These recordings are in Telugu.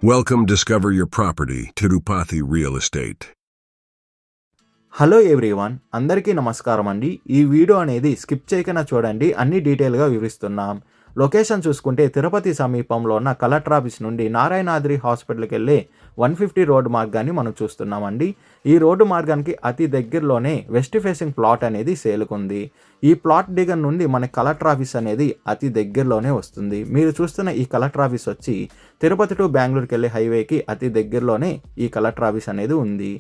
Welcome, discover your property, Tirupati Real Estate. Hello everyone, అందరికీ నమస్కారం అండి. ఈ వీడియో అనేది స్కిప్ చేయకుండా చూడండి, అన్ని డీటెయిల్గా వివరిస్తున్నాం. లొకేషన్ చూసుకుంటే తిరుపతి సమీపంలో ఉన్న కలెక్టర్ ఆఫీస్ నుండి నారాయణాద్రి హాస్పిటల్కి వెళ్ళే 150 రోడ్డు మార్గాన్ని మనం చూస్తున్నామండి. ఈ రోడ్డు మార్గానికి అతి దగ్గరలోనే వెస్ట్ ఫేసింగ్ ప్లాట్ అనేది సేలుకుంది. ఈ ప్లాట్ దగ్గర నుండి మన కలెక్టర్ ఆఫీస్ అనేది అతి దగ్గరలోనే వస్తుంది. మీరు చూస్తున్న ఈ కలెక్టర్ ఆఫీస్ వచ్చి తిరుపతి టు బెంగళూరుకి వెళ్ళే హైవేకి అతి దగ్గరలోనే ఈ కలెక్టర్ ఆఫీస్ అనేది ఉంది.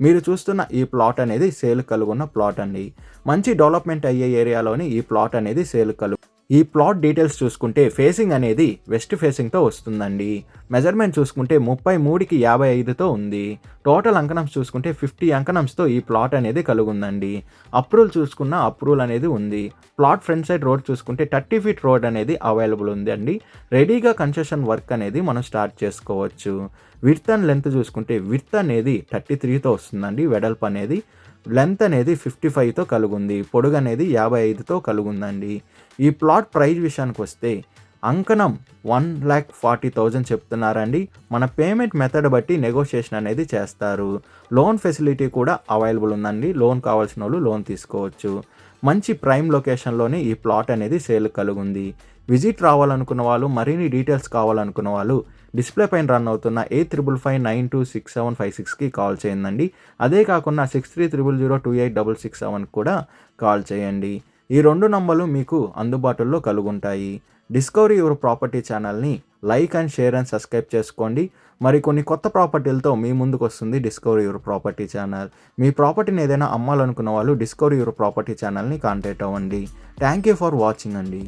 మీరు చూస్తున్న ఈ ప్లాట్ అనేది సేల్ కలుగున్న ప్లాట్ అండి. మంచి డెవలప్మెంట్ అయ్యే ఏరియాలోని ఈ ప్లాట్ అనేది సేల్ కలుగు. ఈ ప్లాట్ డీటెయిల్స్ చూసుకుంటే ఫేసింగ్ అనేది వెస్ట్ ఫేసింగ్తో వస్తుందండి. మెజర్మెంట్ చూసుకుంటే 33కి 55తో ఉంది. టోటల్ అంకణంస్ చూసుకుంటే 50 అంకణంస్తో ఈ ప్లాట్ అనేది కలుగుందండి. అప్రూవల్ చూసుకున్న అప్రూవల్ అనేది ఉంది. ప్లాట్ ఫ్రంట్ సైడ్ రోడ్ చూసుకుంటే 30 ఫీట్ రోడ్ అనేది అవైలబుల్ ఉంది అండి. రెడీగా కన్స్ట్రక్షన్ వర్క్ అనేది మనం స్టార్ట్ చేసుకోవచ్చు. విడ్త్ అండ్ లెంత్ చూసుకుంటే విడ్త్ అనేది 33తో వస్తుందండి. వెడల్పు అనేది లెంత్ అనేది 55తో కలుగుంది. పొడుగు అనేది 55తో కలుగుందండి. ఈ ప్లాట్ ప్రైస్ విషయానికి వస్తే అంకణం 1,40,000 చెప్తున్నారండి. మన పేమెంట్ మెథడ్ బట్టి నెగోషియేషన్ అనేది చేస్తారు. లోన్ ఫెసిలిటీ కూడా అవైలబుల్ ఉందండి. లోన్ కావాల్సిన వాళ్ళు లోన్ తీసుకోవచ్చు. మంచి ప్రైమ్ లొకేషన్లోనే ఈ ప్లాట్ అనేది సేల్ కలుగుంది. విజిట్ రావాలనుకున్న వాళ్ళు, మరిన్ని డీటెయిల్స్ కావాలనుకున్న వాళ్ళు డిస్ప్లే పైన రన్ అవుతున్న 8555926756కి కాల్ చేయండి. అదే కాకుండా 6300028667 కూడా కాల్ చేయండి. ఈ 2 నంబర్లు మీకు అందుబాటులో కలుగుంటాయి. డిస్కవరీ యువర్ ప్రాపర్టీ ఛానల్ని like and share and subscribe చేసుకోండి. మరికొన్ని కొత్త ప్రాపర్టీలతో మీ ముందుకు వస్తుంది డిస్కవరీ యువర్ ప్రాపర్టీ ఛానల్. మీ ప్రాపర్టీని ఏదైనా అమ్మాలనుకున్న వాళ్ళు డిస్కవరీ యువర్ ప్రాపర్టీ ఛానల్ని కాంటాక్ట్ అవ్వండి. థ్యాంక్ యూ ఫర్ వాచింగ్ అండి.